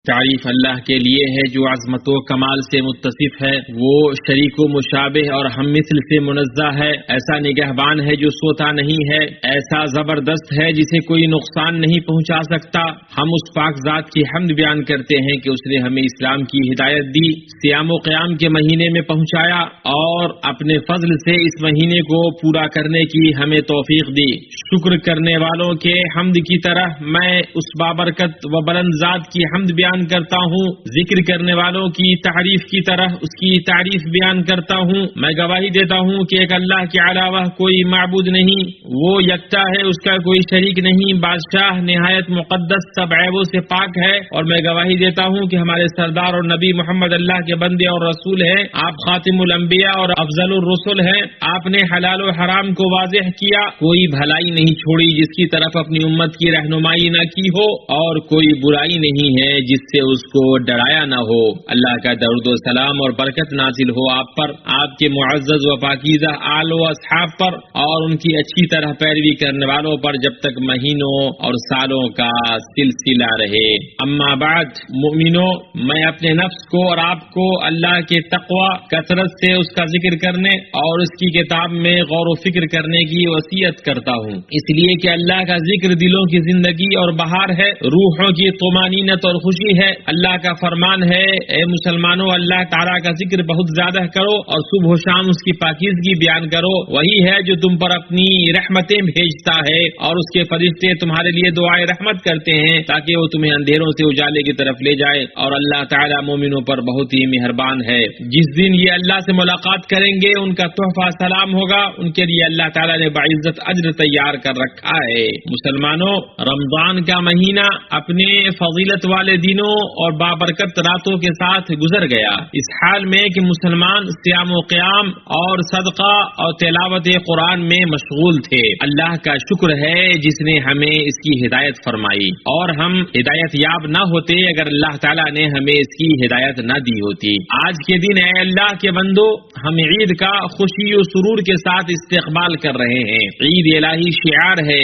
تعریف اللہ کے لیے ہے جو عظمت و کمال سے متصف ہے، وہ شریک و مشابہ اور ہم مثل سے منزہ ہے، ایسا نگہبان ہے جو سوتا نہیں ہے، ایسا زبردست ہے جسے کوئی نقصان نہیں پہنچا سکتا۔ ہم اس پاک ذات کی حمد بیان کرتے ہیں کہ اس نے ہمیں اسلام کی ہدایت دی، صیام و قیام کے مہینے میں پہنچایا اور اپنے فضل سے اس مہینے کو پورا کرنے کی ہمیں توفیق دی۔ شکر کرنے والوں کے حمد کی طرح میں اس بابرکت و بلند ذات کی حمد بیان کرتا ہوں، ذکر کرنے والوں کی تعریف کی طرح اس کی تعریف بیان کرتا ہوں۔ میں گواہی دیتا ہوں کہ ایک اللہ کے علاوہ کوئی معبود نہیں، وہ یکتا ہے، اس کا کوئی شریک نہیں، بادشاہ نہایت مقدس سب عیبوں سے پاک ہے، اور میں گواہی دیتا ہوں کہ ہمارے سردار اور نبی محمد اللہ کے بندے اور رسول ہیں، آپ خاتم الانبیاء اور افضل الرسل ہیں۔ آپ نے حلال و حرام کو واضح کیا، کوئی بھلائی نہیں چھوڑی جس کی طرف اپنی امت کی رہنمائی نہ کی ہو، اور کوئی برائی نہیں ہے جس سے اس کو ڈرایا نہ ہو۔ اللہ کا درود و سلام اور برکت نازل ہو آپ پر، آپ کے معزز و پاکیزہ آل و اصحاب پر، اور ان کی اچھی طرح پیروی کرنے والوں پر جب تک مہینوں اور سالوں کا سلسلہ رہے۔ اما بعد، مومنو، میں اپنے نفس کو اور آپ کو اللہ کے تقوی، کثرت سے اس کا ذکر کرنے اور اس کی کتاب میں غور و فکر کرنے کی وصیت کرتا ہوں، اس لیے کہ اللہ کا ذکر دلوں کی زندگی اور بہار ہے، روحوں کی طمانینت اور خوشی ہے۔ اللہ کا فرمان ہے، اے مسلمانوں، اللہ تعالیٰ کا ذکر بہت زیادہ کرو اور صبح و شام اس کی پاکیزگی بیان کرو، وہی ہے جو تم پر اپنی رحمتیں بھیجتا ہے اور اس کے فرشتے تمہارے لیے دعائے رحمت کرتے ہیں تاکہ وہ تمہیں اندھیروں سے اجالے کی طرف لے جائے، اور اللہ تعالیٰ مومنوں پر بہت ہی مہربان ہے۔ جس دن یہ اللہ سے ملاقات کریں گے ان کا تحفہ سلام ہوگا، ان کے لیے اللہ تعالیٰ نے باعزت اجر تیار کر رکھا ہے۔ مسلمانوں، رمضان کا مہینہ اپنے فضیلت والے دنوں اور بابرکت راتوں کے ساتھ گزر گیا، اس حال میں کہ مسلمان صیام و قیام اور صدقہ اور تلاوت قرآن میں مشغول تھے۔ اللہ کا شکر ہے جس نے ہمیں اس کی ہدایت فرمائی، اور ہم ہدایت یاب نہ ہوتے اگر اللہ تعالیٰ نے ہمیں اس کی ہدایت نہ دی ہوتی۔ آج کے دن اے اللہ کے بندو، ہم عید کا خوشی و سرور کے ساتھ استقبال کر رہے ہیں۔ عید الہی شعار ہے،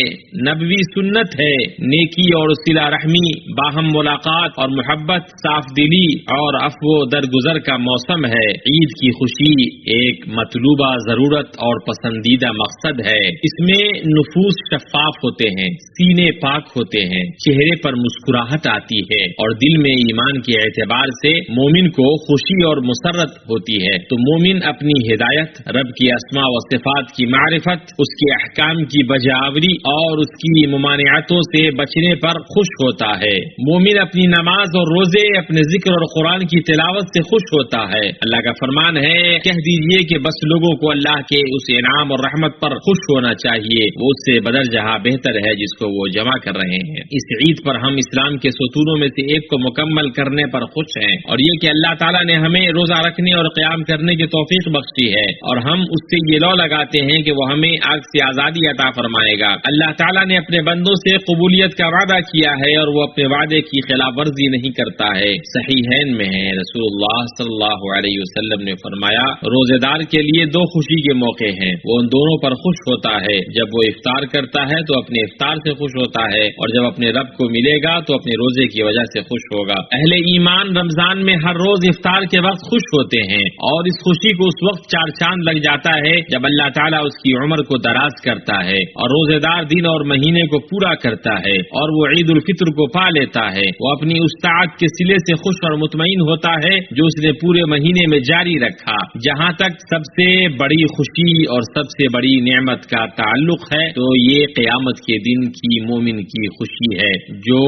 نبوی سنت ہے، نیکی اور صلہ رحمی، باہم ملاقات اور محبت، صاف دلی اور عفو و درگزر کا موسم ہے۔ عید کی خوشی ایک مطلوبہ ضرورت اور پسندیدہ مقصد ہے۔ اس میں نفوس شفاف ہوتے ہیں، سینے پاک ہوتے ہیں، چہرے پر مسکراہٹ آتی ہے، اور دل میں ایمان کے اعتبار سے مومن کو خوشی اور مسرت ہوتی ہے۔ تو مومن اپنی ہدایت، رب کی اسماء و صفات کی معرفت، اس کے احکام کی بجاوری اور اس کی ممانعتوں سے بچنے پر خوش ہوتا ہے۔ مومن اپنی نماز اور روزے، اپنے ذکر اور قرآن کی تلاوت سے خوش ہوتا ہے۔ اللہ کا فرمان ہے، کہہ دیجئے کہ بس لوگوں کو اللہ کے اس انعام اور رحمت پر خوش ہونا چاہیے، وہ اس سے بدرجہ بہتر ہے جس کو وہ جمع کر رہے ہیں۔ اس عید پر ہم اسلام کے ستونوں میں سے ایک کو مکمل کرنے پر خوش ہیں، اور یہ کہ اللہ تعالیٰ نے ہمیں روزہ رکھنے اور قیام کرنے کی توفیق بخشی ہے، اور ہم اس سے یہ لو لگاتے ہیں کہ وہ ہمیں آگ سے آزادی عطا فرمائے گا۔ اللہ تعالیٰ نے اپنے بندوں سے قبولیت کا وعدہ کیا ہے، اور وہ اپنے وعدے کی خلاف ورزی نہیں کرتا ہے۔ صحیحین میں ہے، رسول اللہ صلی اللہ علیہ وسلم نے فرمایا، روزے دار کے لیے دو خوشی کے موقع ہیں، وہ ان دونوں پر خوش ہوتا ہے۔ جب وہ افطار کرتا ہے تو اپنے افطار سے خوش ہوتا ہے، اور جب اپنے رب کو ملے گا تو اپنے روزے کی وجہ سے خوش ہوگا۔ اہل ایمان رمضان میں ہر روز افطار کے وقت خوش ہوتے ہیں، اور اس خوشی کو اس وقت چار چاند لگ جاتا ہے جب اللہ تعالیٰ اس کی عمر کو دراز کرتا ہے، اور روزے دار دن اور مہینے کو پورا کرتا ہے، اور وہ عید الفطر کو پا لیتا ہے۔ وہ اپنی اس طاعت کے صلے سے خوش اور مطمئن ہوتا ہے جو اس نے پورے مہینے میں جاری رکھا۔ جہاں تک سب سے بڑی خوشی اور سب سے بڑی نعمت کا تعلق ہے تو یہ قیامت کے دن کی مومن کی خوشی ہے جو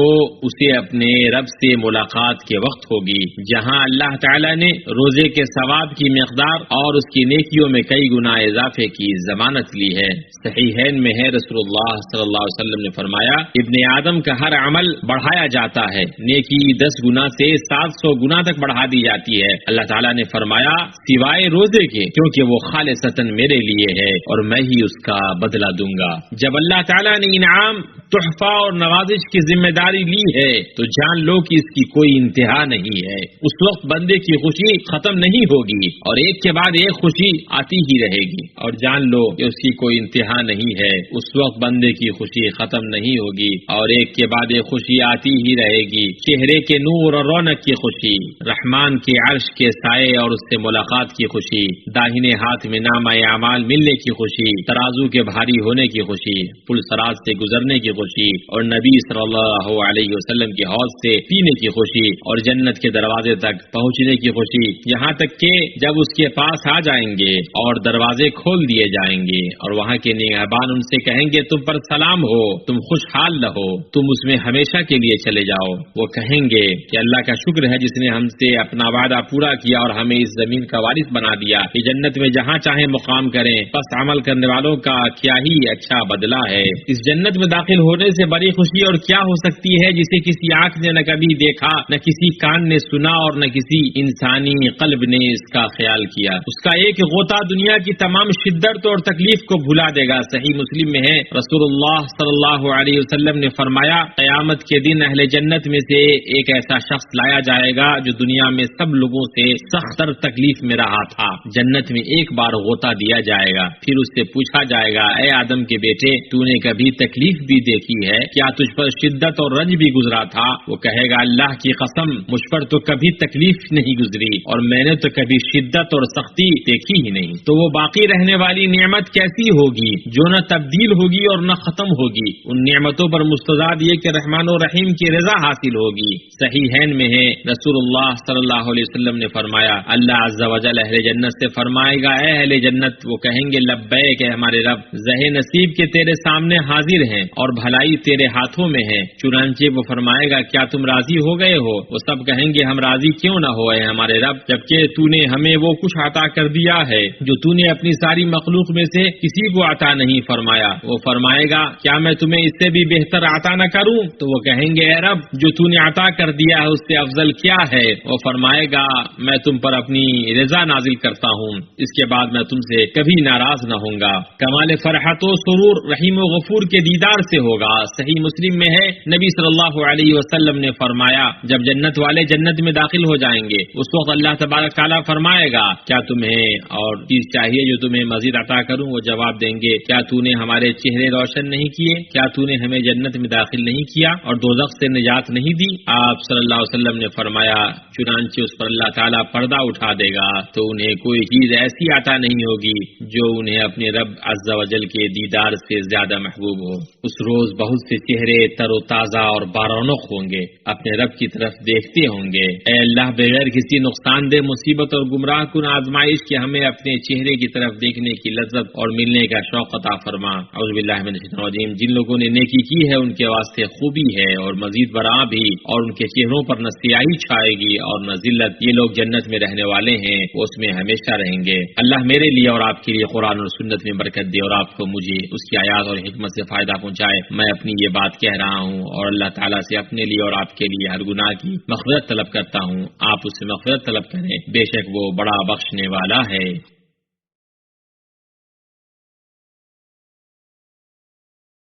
اسے اپنے رب سے ملاقات کے وقت ہوگی، جہاں اللہ تعالیٰ نے روزے کے ثواب کی مقدار اور اس کی نیکیوں میں کئی گنا اضافے کی ضمانت لی ہے۔ صحیحین میں ہے، رسول اللہ صلی اللہ علیہ وسلم نے فرمایا، ابن آدم کا ہر عمل بڑھایا جاتا ہے، نیکی 10 گنا سے 700 گنا تک بڑھا دی جاتی ہے۔ اللہ تعالیٰ نے فرمایا، سوائے روزے کے، کیونکہ وہ خالصتاً میرے لیے ہے اور میں ہی اس کا بدلہ دوں گا۔ جب اللہ تعالیٰ نے انعام، تحفہ اور نوازش کی ذمہ داری لی ہے تو جان لو کہ اس کی کوئی انتہا نہیں ہے۔ اس وقت بندے کی خوشی ختم نہیں ہوگی، اور ایک کے بعد ایک خوشی آتی ہی رہے گی، اور جان لو کہ اس کی کوئی انتہا نہیں ہے۔ اس وقت بندے کی خوشی ختم نہیں ہوگی، اور ایک کے بعد ایک خوشی آتی ہی رہے گی۔ چہرے چہرے کے نور اور رونق کی خوشی، رحمان کے عرش کے سائے اور اس سے ملاقات کی خوشی، داہنے ہاتھ میں نامہ اعمال ملنے کی خوشی، ترازو کے بھاری ہونے کی خوشی، پل صراط سے گزرنے کی خوشی، اور نبی صلی اللہ علیہ وسلم کے حوض سے پینے کی خوشی، اور جنت کے دروازے تک پہنچنے کی خوشی، یہاں تک کہ جب اس کے پاس آ جائیں گے اور دروازے کھول دیے جائیں گے اور وہاں کے نگہبان ان سے کہیں گے تم پر سلام ہو، تم خوشحال رہو، تم اس میں ہمیشہ کے لیے چلے جاؤ، وہ کہیں گے کہ اللہ کا شکر ہے جس نے ہم سے اپنا وعدہ پورا کیا اور ہمیں اس زمین کا وارث بنا دیا کہ جنت میں جہاں چاہیں مقام کریں، بس عمل کرنے والوں کا کیا ہی اچھا بدلہ ہے۔ اس جنت میں داخل ہونے سے بڑی خوشی اور کیا ہو سکتی ہے جسے کسی آنکھ نے نہ کبھی دیکھا، نہ کسی کان نے سنا اور نہ کسی انسانی قلب نے اس کا خیال کیا۔ اس کا ایک غوطہ دنیا کی تمام شدت اور تکلیف کو بھلا دے گا۔ صحیح مسلم میں ہے، رسول اللہ صلی اللہ علیہ وسلم نے فرمایا قیامت کے دن اہل جنت میں سے ایک ایسا شخص لایا جائے گا جو دنیا میں سب لوگوں سے سخت تر تکلیف میں رہا تھا۔ جنت میں ایک بار غوطہ دیا جائے گا، پھر اس سے پوچھا جائے گا اے آدم کے بیٹے تو نے کبھی تکلیف بھی دیکھی ہے؟ کیا تجھ پر شدت اور رنج بھی گزرا تھا؟ وہ کہے گا اللہ کی قسم مجھ پر تو کبھی تکلیف نہیں گزری اور میں نے تو کبھی شدت اور سختی دیکھی ہی نہیں۔ تو وہ باقی رہنے والی نعمت کیسی ہوگی جو نہ تبدیل ہوگی اور نہ ختم ہوگی؟ ان نعمتوں پر مستزاد یہ کہ رحمان و رحیم کی رضا حاصل ہوگی۔ صحیحین میں ہے، رسول اللہ صلی اللہ علیہ وسلم نے فرمایا اللہ عز و جل اہل جنت سے فرمائے گا اے اہل جنت، وہ کہیں گے لبیک اے ہمارے رب، زہ نصیب کے تیرے سامنے حاضر ہیں اور بھلائی تیرے ہاتھوں میں ہے۔ چنانچہ وہ فرمائے گا کیا تم راضی ہو گئے ہو؟ وہ سب کہیں گے ہم راضی کیوں نہ ہوئے ہمارے رب، جبکہ تو نے ہمیں وہ کچھ عطا کر دیا ہے جو تو نے اپنی ساری مخلوق میں سے کسی کو عطا نہیں فرمایا۔ وہ فرمائے گا کیا میں تمہیں اس سے بھی بہتر عطا نہ کروں؟ تو وہ کہیں گے اے رب جو تو نے عطا کر دیا ہے اس سے افضل کیا ہے؟ وہ فرمائے گا میں تم پر اپنی رضا نازل کرتا ہوں، اس کے بعد میں تم سے کبھی ناراض نہ ہوں گا۔ کمال فرحت و سرور رحیم و غفور کے دیدار سے ہوگا۔ صحیح مسلم میں ہے، نبی صلی اللہ علیہ وسلم نے فرمایا جب جنت والے جنت میں داخل ہو جائیں گے اس وقت اللہ تبارک تعالیٰ فرمائے گا کیا تمہیں اور چیز چاہیے جو تمہیں مزید عطا کروں؟ وہ جواب دیں گے کیا تو نے ہمارے چہرے روشن نہیں کیے؟ کیا تو نے ہمیں جنت میں داخل نہیں کیا اور دوزخ سے نجات نہیں دی؟ آپ صلی اللہ علیہ وسلم نے فرمایا چنانچہ اس پر اللہ تعالیٰ پردہ اٹھا دے گا تو انہیں کوئی چیز ایسی عطا نہیں ہوگی جو انہیں اپنے رب عز و جل کے دیدار سے زیادہ محبوب ہو۔ اس روز بہت سے چہرے تر و تازہ اور بارونق ہوں گے، اپنے رب کی طرف دیکھتے ہوں گے۔ اے اللہ بغیر کسی نقصان دہ مصیبت اور گمراہ کن آزمائش کے ہمیں اپنے چہرے کی طرف دیکھنے کی لذت اور ملنے کا شوق عطا فرما۔ اعوذ باللہ من الشیطان الرجیم۔ جن لوگوں نے نیکی کی ہے ان کے واسطے خوبی ہے اور مزید برآں بھی، اور ان کے چہروں پر نہ سیاہی چھائے گی اور نہ ذلت۔ یہ لوگ جنت میں رہنے والے ہیں، وہ اس میں ہمیشہ رہیں گے۔ اللہ میرے لیے اور آپ کے لیے قرآن اور سنت میں برکت دے اور آپ کو مجھے اس کی آیات اور حکمت سے فائدہ پہنچائے۔ میں اپنی یہ بات کہہ رہا ہوں اور اللہ تعالیٰ سے اپنے لیے اور آپ کے لیے ہر گناہ کی مغفرت طلب کرتا ہوں۔ آپ اس سے مغفرت طلب کریں، بے شک وہ بڑا بخشنے والا ہے۔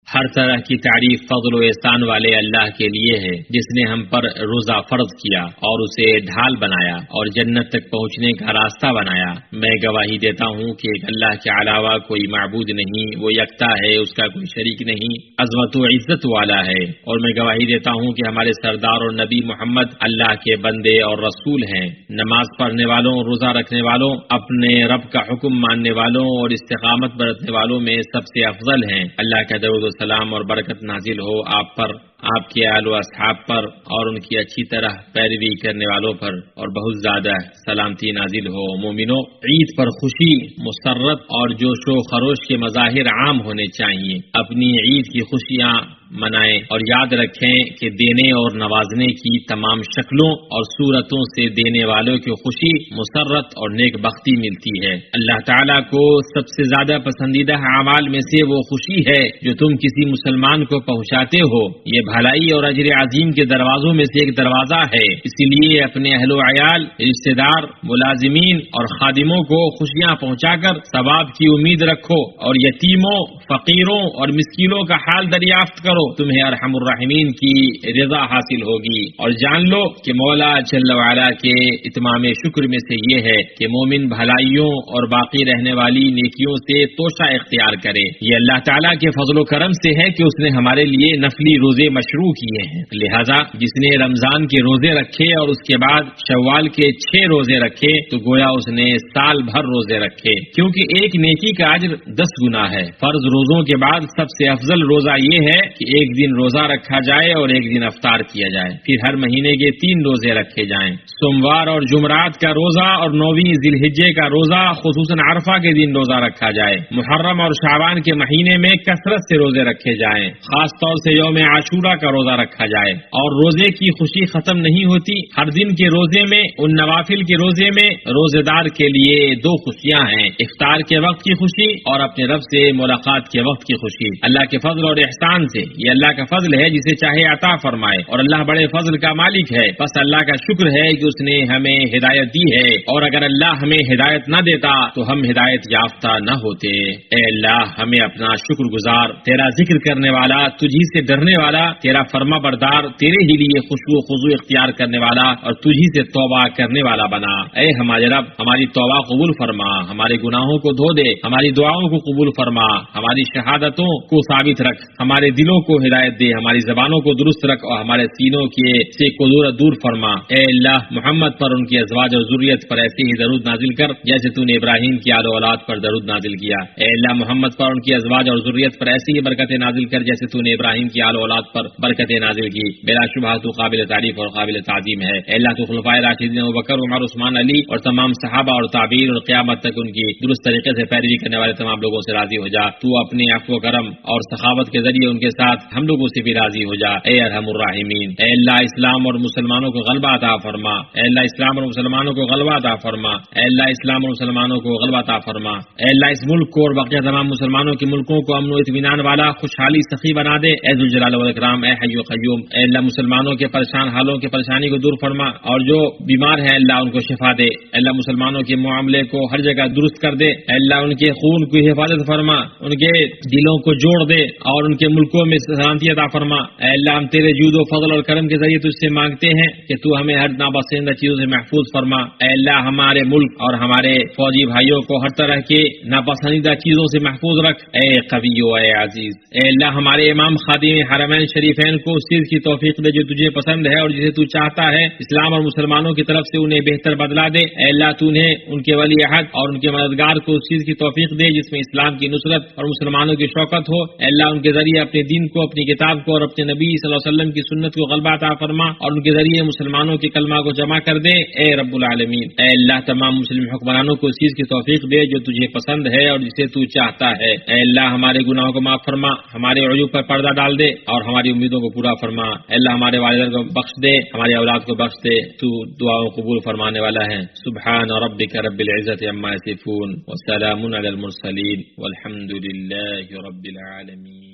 ہر طرح کی تعریف فضل و احسان والے اللہ کے لیے ہے جس نے ہم پر روزہ فرض کیا اور اسے ڈھال بنایا اور جنت تک پہنچنے کا راستہ بنایا۔ میں گواہی دیتا ہوں کہ ایک اللہ کے علاوہ کوئی معبود نہیں، وہ یکتا ہے، اس کا کوئی شریک نہیں، عظمت و عزت والا ہے۔ اور میں گواہی دیتا ہوں کہ ہمارے سردار اور نبی محمد اللہ کے بندے اور رسول ہیں۔ نماز پڑھنے والوں، روزہ رکھنے والوں، اپنے رب کا حکم ماننے والوں اور استقامت برتنے والوں میں سب سے افضل ہیں۔ اللہ کا درود و سلام اور برکت نازل ہو آپ پر، آپ کے آل و اصحاب پر اور ان کی اچھی طرح پیروی کرنے والوں پر، اور بہت زیادہ سلامتی نازل ہو۔ مومنوں، عید پر خوشی، مسرت اور جوش و خروش کے مظاہر عام ہونے چاہیے۔ اپنی عید کی خوشیاں منائیں اور یاد رکھیں کہ دینے اور نوازنے کی تمام شکلوں اور صورتوں سے دینے والوں کی خوشی، مسرت اور نیک بختی ملتی ہے۔ اللہ تعالیٰ کو سب سے زیادہ پسندیدہ اعمال میں سے وہ خوشی ہے جو تم کسی مسلمان کو پہنچاتے ہو۔ یہ بھلائی اور اجر عظیم کے دروازوں میں سے ایک دروازہ ہے، اسی لیے اپنے اہل و عیال، رشتہ دار، ملازمین اور خادموں کو خوشیاں پہنچا کر ثواب کی امید رکھو، اور یتیموں، فقیروں اور مسکینوں کا حال دریافت کرو، تمہیں ارحم الراحمین کی رضا حاصل ہوگی۔ اور جان لو کہ مولا جل وعلا کے اتمام شکر میں سے یہ ہے کہ مومن بھلائیوں اور باقی رہنے والی نیکیوں سے توشہ اختیار کرے۔ یہ اللہ تعالیٰ کے فضل و کرم سے ہے کہ اس نے ہمارے لیے نفلی روزے مشروع کیے ہیں، لہذا جس نے رمضان کے روزے رکھے اور اس کے بعد شوال کے 6 روزے رکھے تو گویا اس نے سال بھر روزے رکھے، کیونکہ ایک نیکی کا اجر 10 گنا ہے۔ فرض روزوں کے بعد سب سے افضل روزہ یہ ہے کہ ایک دن روزہ رکھا جائے اور ایک دن افطار کیا جائے، پھر ہر مہینے کے 3 روزے رکھے جائیں، سوموار اور جمعرات کا روزہ اور 9ویں ذی الحجہ کا روزہ، خصوصاً عرفہ کے دن روزہ رکھا جائے، محرم اور شعبان کے مہینے میں کثرت سے روزے رکھے جائیں، خاص طور سے یوم عاشورہ کا روزہ رکھا جائے۔ اور روزے کی خوشی ختم نہیں ہوتی، ہر دن کے روزے میں، ان نوافل کے روزے میں روزے دار کے لیے 2 خوشیاں ہیں، افطار کے وقت کی خوشی اور اپنے رب سے ملاقات کے وقت کی خوشی۔ اللہ کے فضل اور احسان سے، یہ اللہ کا فضل ہے جسے چاہے عطا فرمائے، اور اللہ بڑے فضل کا مالک ہے، بس اللہ کا شکر ہے کہ اس نے ہمیں ہدایت دی ہے، اور اگر اللہ ہمیں ہدایت نہ دیتا تو ہم ہدایت یافتہ نہ ہوتے۔ اے اللہ، ہمیں اپنا شکر گزار، تیرا ذکر کرنے والا، تجھی سے ڈرنے والا، تیرا فرما بردار، تیرے ہی لیے خشوع و خضوع اختیار کرنے والا اور تجھی سے توبہ کرنے والا بنا۔ اے ہمارے رب، ہماری توبہ قبول فرما، ہمارے گناہوں کو دھو دے، ہماری دعاؤں کو قبول فرما، ہماری شہادتوں کو ثابت رکھ، ہمارے دلوں کو ہدایت دے، ہماری زبانوں کو درست رکھ اور ہمارے سینوں کے سے کو دور فرما۔ اے اللہ، محمد پر، ان کی ازواج اور ذریت پر ایسے ہی درود نازل کر جیسے تو نے ابراہیم کی آل و اولاد پر درود نازل کیا۔ اے اللہ، محمد پر، ان کی ازواج اور ذریت پر ایسی ہی برکتیں نازل کر جیسے تو نے ابراہیم کی آل و اولاد پر برکتیں نازل کی۔ بلا شبہ تو قابل تعریف اور قابل تعظیم ہے۔ اے اللہ، تو خلفائے راشدین ابوبکر، عمر، عثمان، علی اور تمام صحابہ اور تابعین اور قیامت تک ان کی درست طریقے سے پیروی کرنے والے تمام لوگوں سے راضی ہو جا۔ تو اپنے عفو و کرم اور سخاوت کے ذریعے ان کے ساتھ ہم لوگوں سے بھی راضی ہو جا، اے ارحم الراحمین۔ اے اللہ، اسلام اور مسلمانوں کو غلبہ عطا فرما۔ اے اللہ، اسلام اور مسلمانوں کو غلبہ عطا فرما۔ اے اللہ، اسلام اور مسلمانوں کو غلبہ عطا فرما۔ اے اللہ، اس ملک کو اور بقیہ تمام مسلمانوں کے ملکوں کو امن و اطمینان والا، خوشحالی سخی بنا دے، اے ذوالجلال والاکرام، اے حی و قیوم۔ اے اللہ، مسلمانوں کے پریشان حالوں کی پریشانی کو دور فرما، اور جو بیمار ہیں اللہ ان کو شفا دے۔ اے اللہ، مسلمانوں کے معاملے کو ہر جگہ درست کر دے۔ اے اللہ، ان کے خون کی حفاظت فرما، ان کے دلوں کو جوڑ دے اور ان کے ملکوں میں سلامتی عطا فرما۔ اے اللہ، ہم تیرے جود و فضل اور کرم کے ذریعے تجھ سے مانگتے ہیں کہ تو ہمیں ہر ناپسندیدہ چیزوں سے محفوظ فرما۔ اے اللہ، ہمارے ملک اور ہمارے فوجی بھائیوں کو ہر طرح کے ناپسندیدہ چیزوں سے محفوظ رکھ، اے قوی و اے عزیز۔ اے اللہ، ہمارے امام خادم حرمین شریفین کو اس چیز کی توفیق دے جو تجھے پسند ہے اور جسے تو چاہتا ہے، اسلام اور مسلمانوں کی طرف سے انہیں بہتر بدلا دے۔ اے اللہ، تو انہیں، ان کے ولی عہد اور ان کے مددگار کو اس چیز کی توفیق دے جس میں اسلام کی نصرت اور مسلمانوں کی شوکت ہو۔ اے اللہ، ان کے ذریعے اپنے دین کو، اپنی کتاب کو اور اپنے نبی صلی اللہ علیہ وسلم کی سنت کو غلبہ عطا فرما، اور ان کے ذریعے مسلمانوں کے کلمہ کو جمع کر دے، اے رب العالمین۔ اے اللہ، تمام مسلم حکمرانوں کو اس چیز کی توفیق دے جو تجھے پسند ہے اور جسے تو چاہتا ہے۔ اے اللہ، ہمارے گناہوں کو معاف فرما، ہمارے عیوب پر پردہ ڈال دے اور ہماری امیدوں کو پورا فرما۔ اے اللہ، ہمارے والدین کو بخش دے، ہماری اولاد کو بخش دے، تو دعاؤں قبول فرمانے والا ہے۔ سبحان ربک رب العزت عما یصفون وسلام علی المرسلین والحمد للہ رب العالمین۔